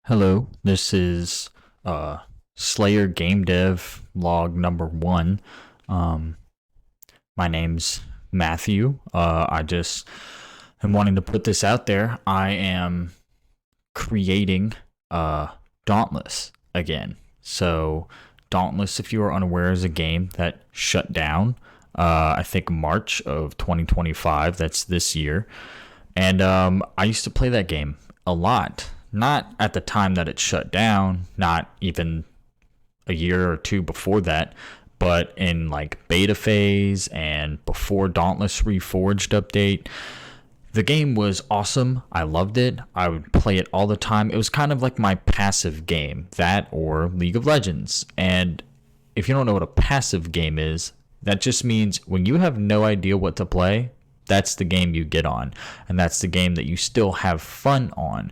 Hello, this is uh, Slayer Game Dev log number one. Um, my name's Matthew. I just am wanting to put this out there. I am creating Dauntless again. So, Dauntless, if you are unaware, is a game that shut down. I think March of 2025. That's this year. And I used to play that game a lot. Not at the time that it shut down, not even a year or two before that, but in like beta phase and before Dauntless Reforged update. The game was awesome. I loved it. I would play it all the time. It was kind of like my passive game, that or League of Legends. And if you don't know what a passive game is, that just means when you have no idea what to play, that's the game you get on. And that's the game that you still have fun on.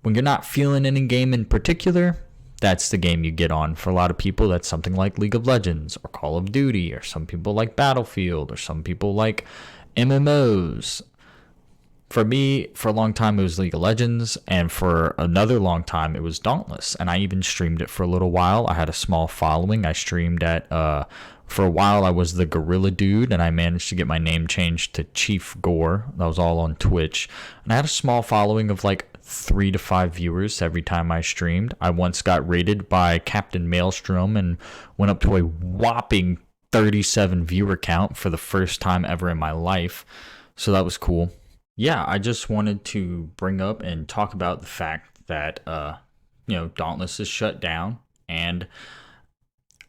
When you're not feeling any game in particular, that's the game you get on. For a lot of people, that's something like League of Legends or Call of Duty, or some people like Battlefield, or some people like MMOs. For me, for a long time, it was League of Legends, and for another long time, it was Dauntless. And I even streamed it for a little while. I had a small following. I streamed for a while, I was the Gorilla Dude, and I managed to get my name changed to Chief Gore. That was all on Twitch. And I had a small following of like 3 to 5 viewers every time I streamed. I once got rated by Captain Maelstrom and went up to a whopping 37 viewer count for the first time ever in my life. So that was cool. Yeah, I just wanted to bring up and talk about the fact that Dauntless is shut down, and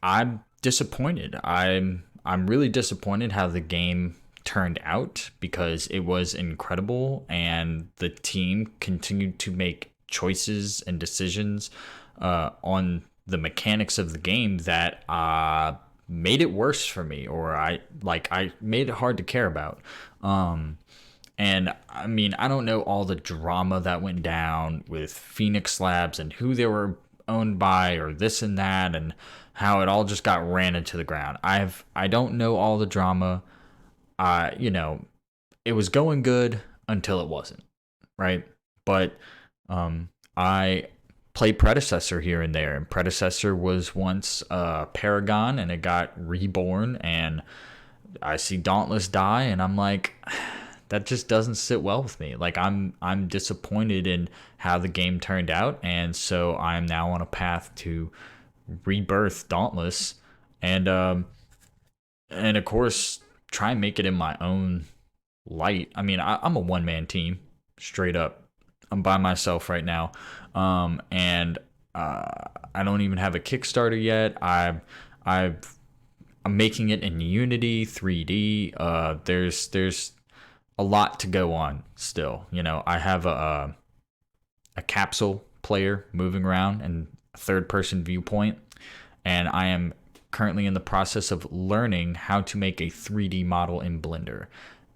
I'm disappointed. I'm really disappointed how the game turned out, because it was incredible and the team continued to make choices and decisions on the mechanics of the game that made it worse for me, or I made it hard to care about. And I mean, I don't know all the drama that went down with Phoenix Labs and who they were owned by, or this and that, and how it all just got ran into the ground. I don't know all the drama. It was going good until it wasn't, right? But I play Predecessor here and there, and Predecessor was once Paragon, and it got reborn, and I see Dauntless die, and I'm like, that just doesn't sit well with me. Like, I'm disappointed in how the game turned out, and so I'm now on a path to rebirth Dauntless, and of course try and make it in my own light. I mean, I'm a one-man team, straight up. I'm by myself right now, and I don't even have a Kickstarter yet. I'm making it in Unity 3D. There's a lot to go on still. I have a capsule player moving around and a third person viewpoint, and I am currently in the process of learning how to make a 3D model in Blender.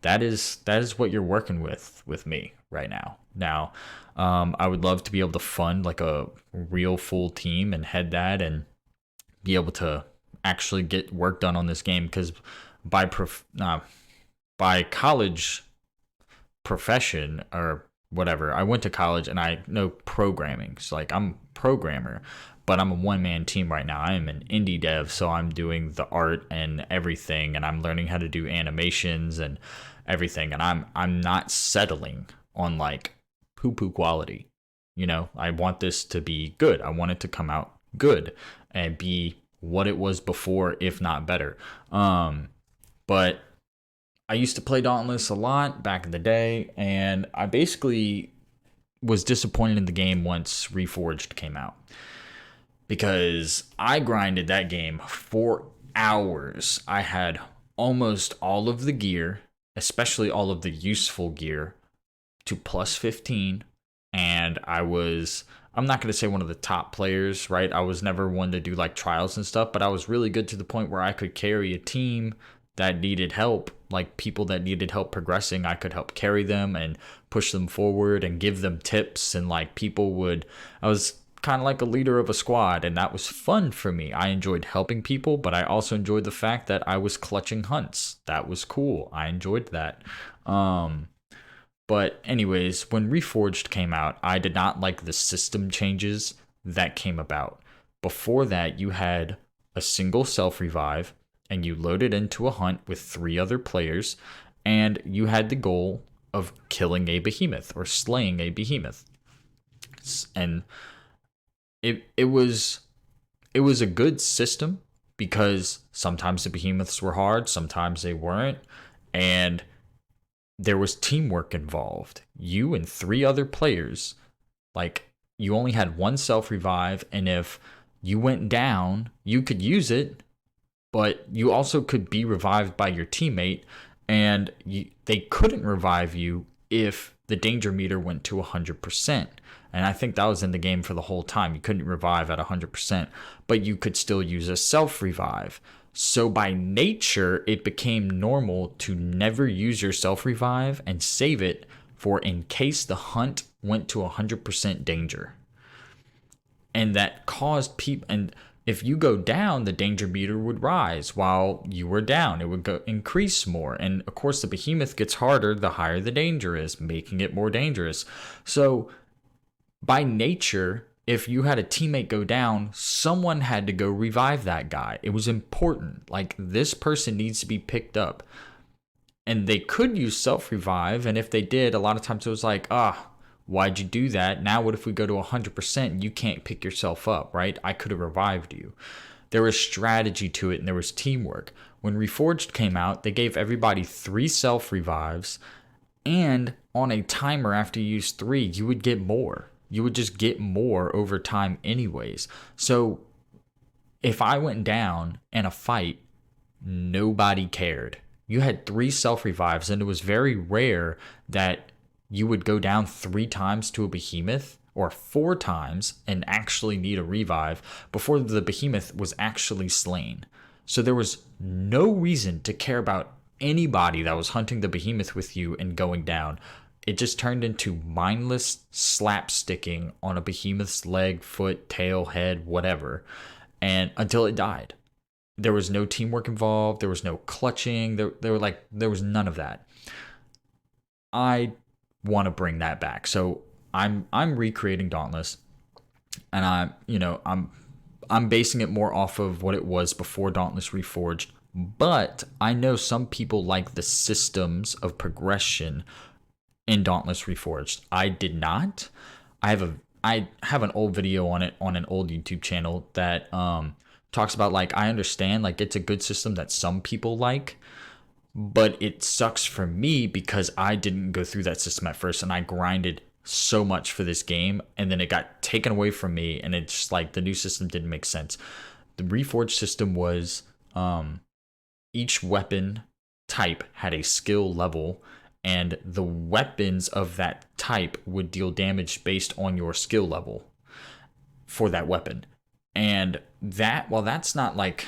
That is what you're working with me right now. Now, I would love to be able to fund like a real full team and head that, and be able to actually get work done on this game, because by college profession or whatever, I went to college and I know programming. So like, I'm a programmer, but I'm a one-man team right now. I am an indie dev, so I'm doing the art and everything, and I'm learning how to do animations and everything, and I'm not settling on like poo-poo quality. I want this to be good. I want it to come out good and be what it was before, if not better. But I used to play Dauntless a lot back in the day, and I basically was disappointed in the game once Reforged came out, because I grinded that game for hours. I had almost all of the gear, especially all of the useful gear, to plus 15, and I'm not going to say one of the top players, right? I was never one to do like trials and stuff, but I was really good to the point where I could carry a team that needed help, like people that needed help progressing. I could help carry them and push them forward and give them tips, and like I was kind of like a leader of a squad, and that was fun for me. I enjoyed helping people, but I also enjoyed the fact that I was clutching hunts. That was cool. I enjoyed that. But anyways, when Reforged came out, I did not like the system changes that came about. Before that, you had a single self revive and you loaded into a hunt with 3 other players, and you had the goal of killing a behemoth or slaying a behemoth. And it was a good system because sometimes the behemoths were hard, sometimes they weren't, and there was teamwork involved. You and 3 other players, like, you only had one self revive, and if you went down, you could use it, but you also could be revived by your teammate, and they couldn't revive you if the danger meter went to 100%. And I think that was in the game for the whole time. You couldn't revive at 100%, but you could still use a self revive. So by nature, it became normal to never use your self revive and save it for in case the hunt went to 100% danger. And that caused people, and if you go down, the danger meter would rise while you were down. It would go increase more. And of course, the behemoth gets harder the higher the danger is, making it more dangerous. So by nature, if you had a teammate go down, someone had to go revive that guy. It was important. Like, this person needs to be picked up. And they could use self revive. And if they did, a lot of times it was like, why'd you do that? Now, what if we go to 100%? You can't pick yourself up, right? I could have revived you. There was strategy to it, and there was teamwork. When Reforged came out, they gave everybody 3 self revives. And on a timer, after you use 3, you would get more. You would just get more over time anyways. So if I went down in a fight, nobody cared. You had 3 self revives, and it was very rare that you would go down 3 times to a behemoth or 4 times and actually need a revive before the behemoth was actually slain. So there was no reason to care about anybody that was hunting the behemoth with you and going down. It just turned into mindless slapsticking on a behemoth's leg, foot, tail, head, whatever, and until it died. There was no teamwork involved. There was no clutching. There was none of that. I want to bring that back. So I'm recreating Dauntless, and I'm basing it more off of what it was before Dauntless Reforged. But I know some people like the systems of progression in Dauntless Reforged. I did not. I have an old video on it on an old YouTube channel that talks about, like, I understand, like, it's a good system that some people like, but it sucks for me because I didn't go through that system at first, and I grinded so much for this game, and then it got taken away from me, and it's just like the new system didn't make sense. The Reforged system was each weapon type had a skill level, and the weapons of that type would deal damage based on your skill level for that weapon. And that, well, that's not like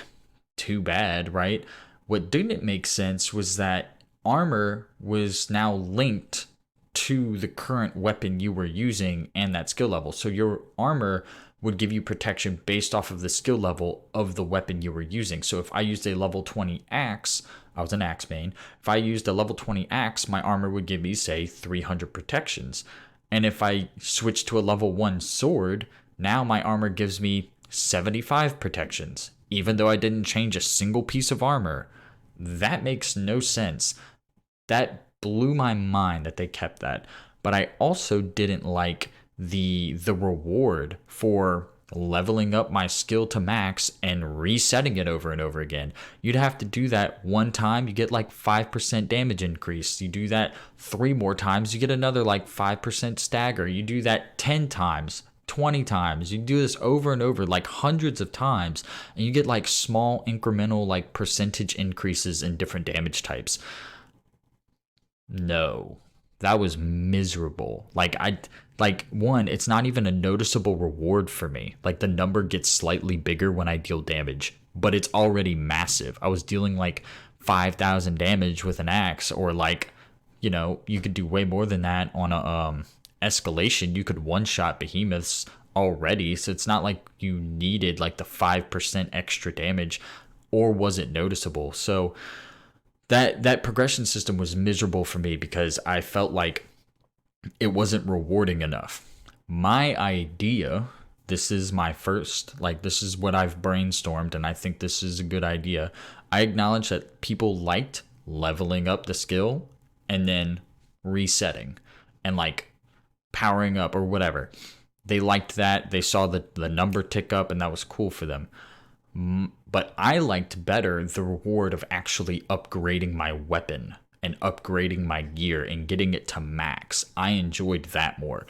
too bad, right? What didn't make sense was that armor was now linked to the current weapon you were using and that skill level. So your armor would give you protection based off of the skill level of the weapon you were using. So if I used a level 20 axe, I was an axe main. If I used a level 20 axe, my armor would give me, say, 300 protections. And if I switched to a level 1 sword, now my armor gives me 75 protections, even though I didn't change a single piece of armor. That makes no sense. That blew my mind that they kept that. But I also didn't like the reward for leveling up my skill to max and resetting it over and over again. You'd have to do that one time, you get like 5% damage increase. You do that 3 more times, you get another like 5% stagger. You do that 10 times, 20 times. You do this over and over, like hundreds of times, and you get like small incremental like percentage increases in different damage types. No, that was miserable. One, it's not even a noticeable reward for me. Like, the number gets slightly bigger when I deal damage, but it's already massive. I was dealing like 5,000 damage with an axe, or like, you could do way more than that on a escalation. You could one-shot behemoths already, so it's not like you needed like the 5% extra damage, or was it noticeable? So that progression system was miserable for me because I felt like it wasn't rewarding enough. My idea, this is my first, like, this is what I've brainstormed, and I think this is a good idea. I acknowledge that people liked leveling up the skill and then resetting and like powering up or whatever. They liked that. They saw the number tick up, and that was cool for them. But I liked better the reward of actually upgrading my weapon and upgrading my gear and getting it to max. I enjoyed that more.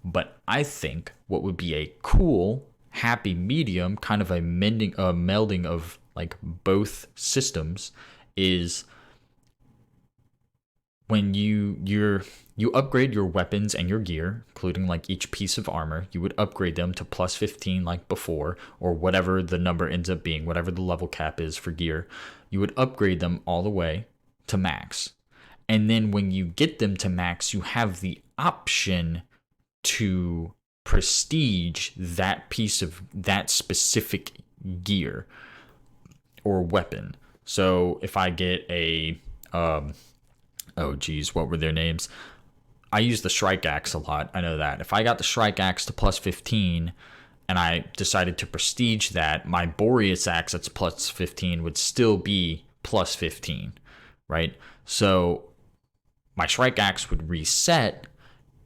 But I think what would be a cool happy medium, kind of a melding of like both systems, is when you upgrade your weapons and your gear, including like each piece of armor, you would upgrade them to plus 15 like before, or whatever the number ends up being, whatever the level cap is for gear. You would upgrade them all the way to max. And then when you get them to max, you have the option to prestige that piece of that specific gear or weapon. So if I get a oh geez, what were their names? I use the Shrike Axe a lot. I know that. If I got the Shrike Axe to plus 15 and I decided to prestige that, my Boreas Axe that's plus 15 would still be plus 15, right? So my Shrike Axe would reset,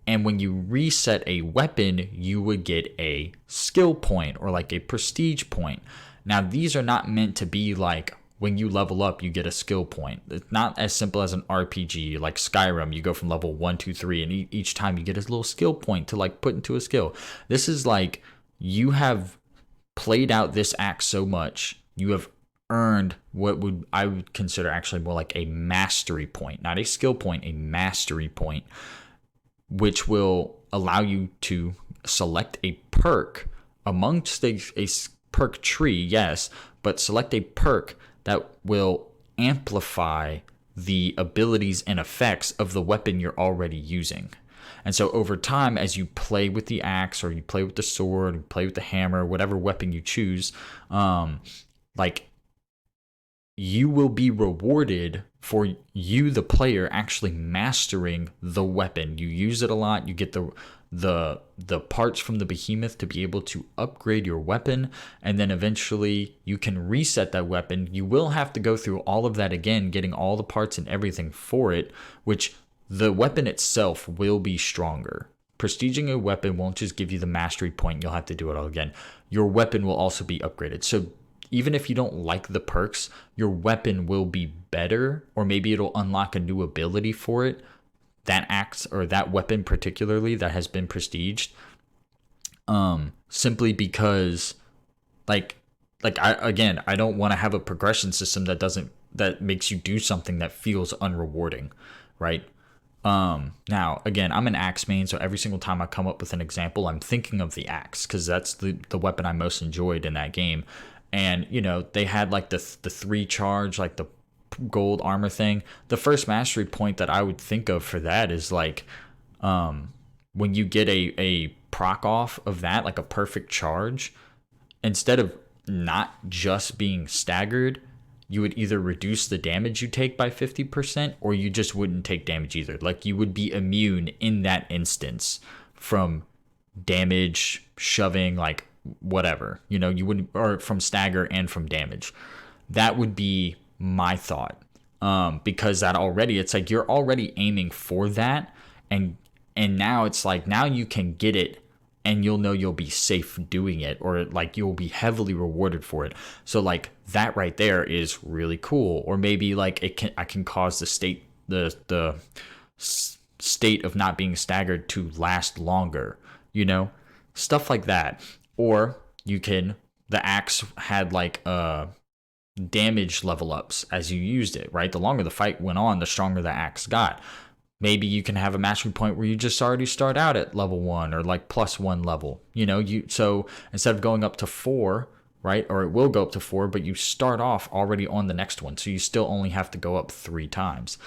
and when you reset a weapon, you would get a skill point or like a prestige point. Now, these are not meant to be like when you level up, you get a skill point. It's not as simple as an RPG like Skyrim. You go from level 1, 2, 3, and each time you get a little skill point to like put into a skill. This is like you have played out this axe so much, you have earned what I would consider actually more like a mastery point, not a skill point, a mastery point, which will allow you to select a perk amongst a perk tree, yes, but select a perk that will amplify the abilities and effects of the weapon you're already using. And so over time, as you play with the axe or you play with the sword, you play with the hammer, whatever weapon you choose, like you will be rewarded for you, the player, actually mastering the weapon. You use it a lot. You get the parts from the behemoth to be able to upgrade your weapon, and then eventually you can reset that weapon. You will have to go through all of that again, getting all the parts and everything for it, which the weapon itself will be stronger. Prestiging a weapon won't just give you the mastery point. You'll have to do it all again. Your weapon will also be upgraded. So even if you don't like the perks, your weapon will be better, or maybe it'll unlock a new ability for it. That axe or that weapon particularly that has been prestiged, simply because I don't want to have a progression system that makes you do something that feels unrewarding, right? Now again, I'm an axe main, so every single time I come up with an example, I'm thinking of the axe because that's the weapon I most enjoyed in that game. And you know, they had like the 3 charge, like the gold armor thing. The first mastery point that I would think of for that is like when you get a proc off of that, like a perfect charge, instead of not just being staggered, you would either reduce the damage you take by 50% or you just wouldn't take damage either. Like you would be immune in that instance from damage, shoving, like whatever, you know, you wouldn't, or from stagger and from damage. That would be my thought, because that already, it's like you're already aiming for that, and now it's like now you can get it and you'll know you'll be safe doing it, or like you'll be heavily rewarded for it. So like that right there is really cool. Or maybe like I can cause the state of not being staggered to last longer, you know, stuff like that. Or the axe had like damage level ups as you used it, right? The longer the fight went on, the stronger the axe got. Maybe you can have a mastery point where you just already start out at level 1 or like +1 level, you know, so instead of going up to 4, right? Or it will go up to 4, but you start off already on the next one. So you still only have to go up 3 times.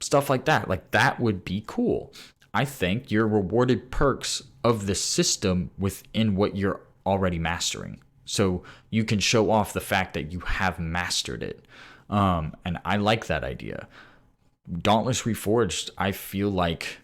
Stuff like that would be cool. I think you're rewarded perks of the system within what you're already mastering. So you can show off the fact that you have mastered it. And I like that idea. Dauntless Reforged, I feel like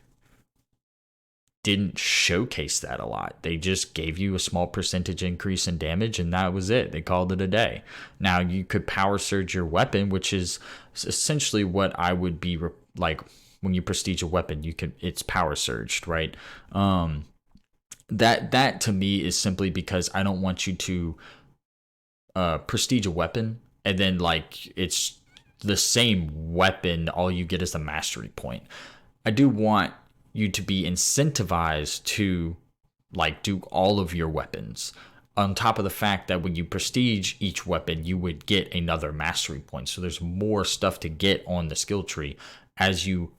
didn't showcase that a lot. They just gave you a small percentage increase in damage, and that was it. They called it a day. Now you could power surge your weapon, which is essentially what I would be like when you prestige a weapon. It's power surged, right? That to me is simply because I don't want you to prestige a weapon and then like it's the same weapon. All you get is a mastery point. I do want you to be incentivized to like do all of your weapons, on top of the fact that when you prestige each weapon you would get another mastery point. So there's more stuff to get on the skill tree as you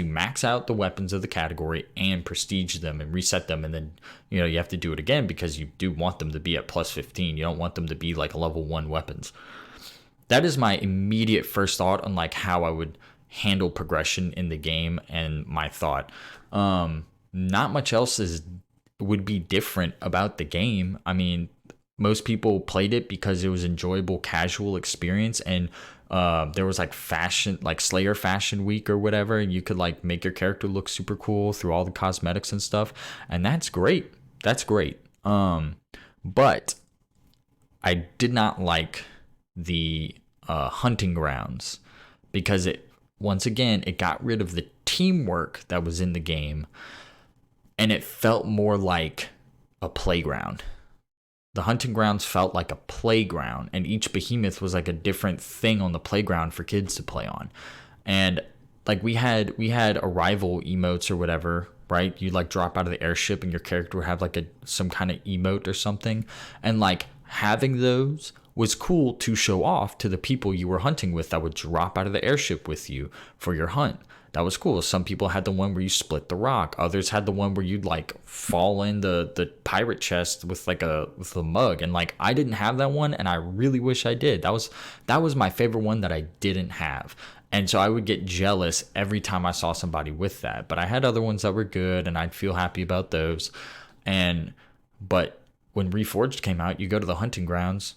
max out the weapons of the category and prestige them and reset them, and then you have to do it again because you do want them to be at plus 15. You don't want them to be like level 1 weapons. That is my immediate first thought on like how I would handle progression in the game, and my thought. Not much else would be different about the game. I mean, most people played it because it was enjoyable casual experience, and there was like fashion, like Slayer Fashion Week or whatever, and you could like make your character look super cool through all the cosmetics and stuff, and that's great. But I did not like the hunting grounds because once again it got rid of the teamwork that was in the game, and it felt more like a playground. The hunting grounds felt like a playground, and each behemoth was like a different thing on the playground for kids to play on. And like we had arrival emotes or whatever, right? You like drop out of the airship and your character would have like some kind of emote or something, and like having those was cool to show off to the people you were hunting with that would drop out of the airship with you for your hunt. That was cool. Some people had the one where you split the rock. Others had the one where you'd like fall in the pirate chest with a mug. And like I didn't have that one, and I really wish I did. That was my favorite one that I didn't have. And so I would get jealous every time I saw somebody with that. But I had other ones that were good, and I'd feel happy about those. But when Reforged came out, you go to the hunting grounds,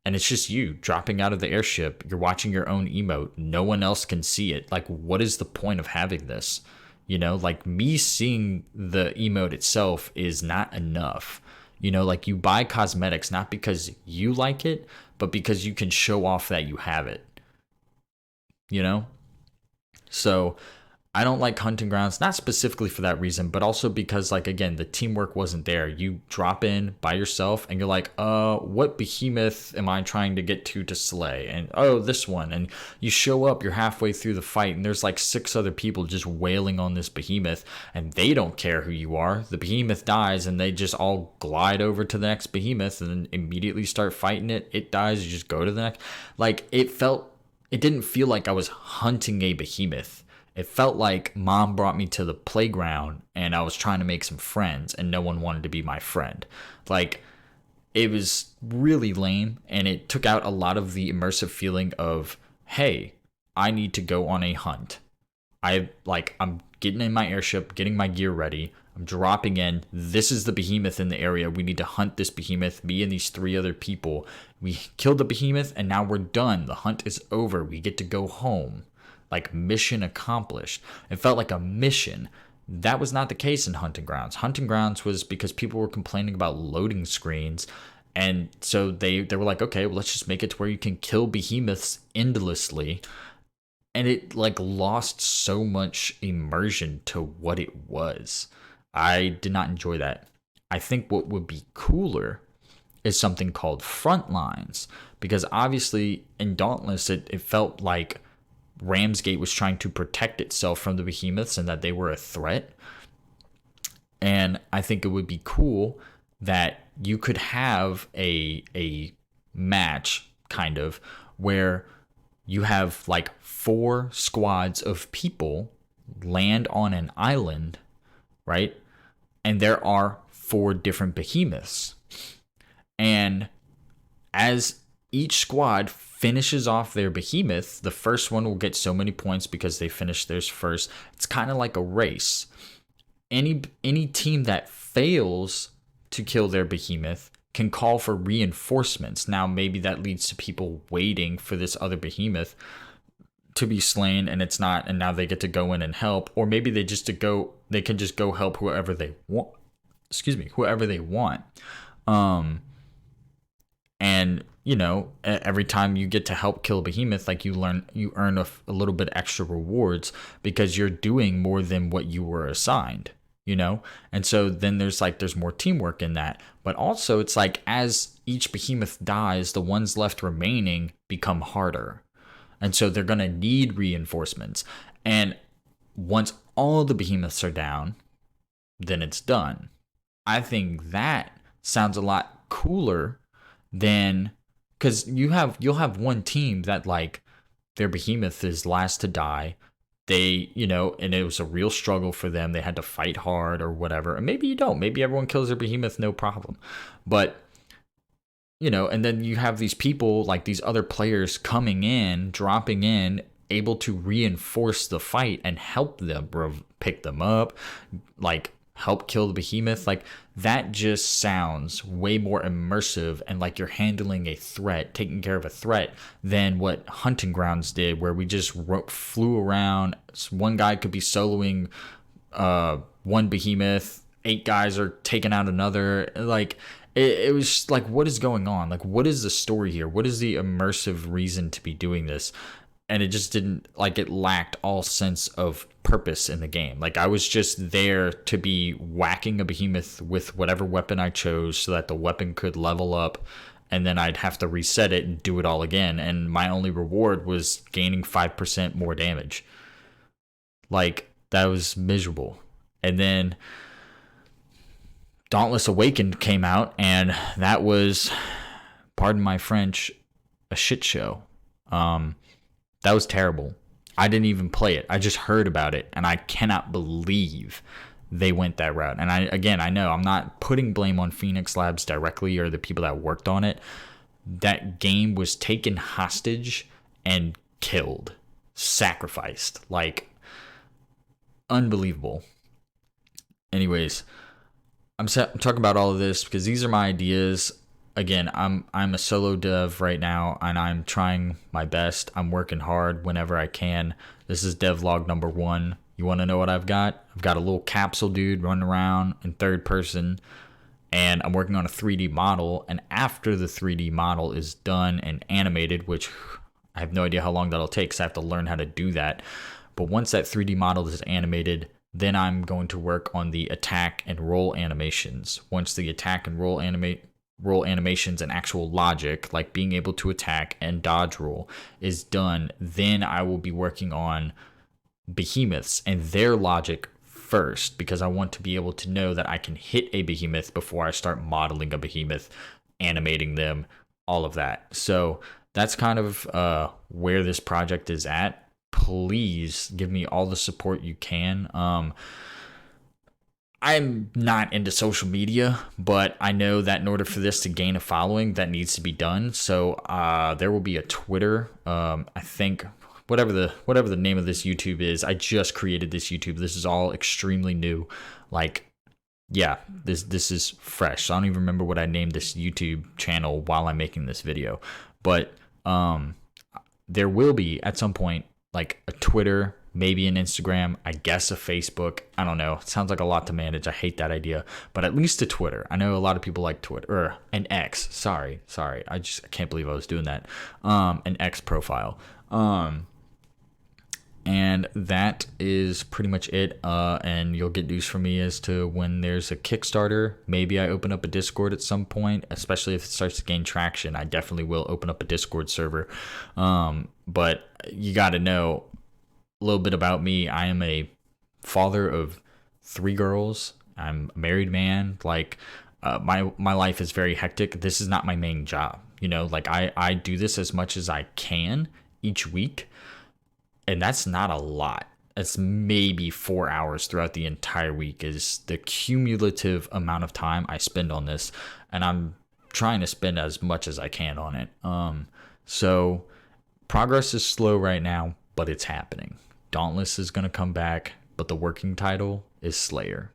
and it's just you dropping out of the airship. You're watching your own emote. No one else can see it. Like, what is the point of having this? Like me seeing the emote itself is not enough. Like you buy cosmetics not because you like it, but because you can show off that you have it. So I don't like hunting grounds, not specifically for that reason, but also because, like, again, the teamwork wasn't there. You drop in by yourself and you're like, what behemoth am I trying to get to slay? And, this one. And you show up, you're halfway through the fight, and there's like 6 other people just wailing on this behemoth, and they don't care who you are. The behemoth dies, and they just all glide over to the next behemoth and then immediately start fighting it. It dies, you just go to the next. Like, it didn't feel like I was hunting a behemoth. It felt like mom brought me to the playground and I was trying to make some friends and no one wanted to be my friend. Like, it was really lame, and it took out a lot of the immersive feeling of, hey, I need to go on a hunt. I'm getting in my airship, getting my gear ready. I'm dropping in. This is the behemoth in the area. We need to hunt this behemoth, me and these 3 other people. We killed the behemoth and now we're done. The hunt is over. We get to go home. Like, mission accomplished. It felt like a mission. That was not the case in Hunting Grounds. Hunting Grounds was because people were complaining about loading screens, and so they were like, okay, well, let's just make it to where you can kill behemoths endlessly. And it like lost so much immersion to what it was. I did not enjoy that. I think what would be cooler is something called Frontlines, because obviously in Dauntless it felt like Ramsgate was trying to protect itself from the behemoths and that they were a threat. And I think it would be cool that you could have a match kind of where you have like 4 squads of people land on an island, right? And there are 4 different behemoths. And as each squad finishes off their behemoth, the first one will get so many points because they finished theirs first. It's kind of like a race. Any team that fails to kill their behemoth can call for reinforcements. Now, maybe that leads to people waiting for this other behemoth, to be slain, and it's not, and now they get to go in and help, or maybe they can just go help whoever they want. Excuse me, whoever they want. Um, and every time you get to help kill a behemoth, like you earn a little bit extra rewards because you're doing more than what you were assigned. And so then there's more teamwork in that, but also it's like as each behemoth dies, the ones left remaining become harder, and so they're gonna need reinforcements. And once all the behemoths are down, then it's done. I think that sounds a lot cooler than, because you'll have one team that like their behemoth is last to die. They, and it was a real struggle for them. They had to fight hard or whatever. And maybe you don't. Maybe everyone kills their behemoth, no problem. But, and then you have these people, like these other players coming in, dropping in, able to reinforce the fight and help them pick them up, like help kill the behemoth. Like that just sounds way more immersive and like you're handling a threat, taking care of a threat, than what Hunting Grounds did, where we just flew around. One guy could be soloing one behemoth, 8 guys are taking out another. Like it was like, what is going on? Like, what is the story here? What is the immersive reason to be doing this? And it just didn't, like, it lacked all sense of purpose in the game. Like, I was just there to be whacking a behemoth with whatever weapon I chose so that the weapon could level up, and then I'd have to reset it and do it all again. And my only reward was gaining 5% more damage. Like, that was miserable. And then Dauntless Awakened came out, and that was, pardon my French, a shit show. That was terrible. I didn't even play it. I just heard about it, and I cannot believe they went that route. And I know I'm not putting blame on Phoenix Labs directly or the people that worked on it. That game was taken hostage and killed, sacrificed, like unbelievable. Anyways, I'm talking about all of this because these are my ideas. Again, I'm a solo dev right now, and I'm trying my best. I'm working hard whenever I can. This is devlog number 1. You want to know what I've got? I've got a little capsule dude running around in third person, and I'm working on a 3D model. And after the 3D model is done and animated, which I have no idea how long that'll take because I have to learn how to do that. But once that 3D model is animated, then I'm going to work on the attack and roll animations. Once the attack and roll animations and actual logic, like being able to attack and dodge roll, is done, then I will be working on behemoths and their logic first, because I want to be able to know that I can hit a behemoth before I start modeling a behemoth, animating them, all of that. So that's kind of where this project is at. Please give me all the support you can. I'm not into social media, but I know that in order for this to gain a following, that needs to be done. So there will be a Twitter. I think whatever the name of this YouTube is, I just created this YouTube. This is all extremely new. Like, yeah, this is fresh. So I don't even remember what I named this YouTube channel while I'm making this video. But there will be at some point like a Twitter, maybe an Instagram, I guess a Facebook. I don't know. It sounds like a lot to manage. I hate that idea. But at least a Twitter. I know a lot of people like Twitter. Or an X. Sorry. I can't believe I was doing that. An X profile. And that is pretty much it. And you'll get news from me as to when there's a Kickstarter. Maybe I open up a Discord at some point, especially if it starts to gain traction. I definitely will open up a Discord server. But you got to know a little bit about me. I am a father of 3 girls. I'm a married man. Like, my life is very hectic. This is not my main job. Like I do this as much as I can each week. And that's not a lot. It's maybe 4 hours throughout the entire week is the cumulative amount of time I spend on this. And I'm trying to spend as much as I can on it. So progress is slow right now, but it's happening. Dauntless is going to come back, but the working title is Slayer.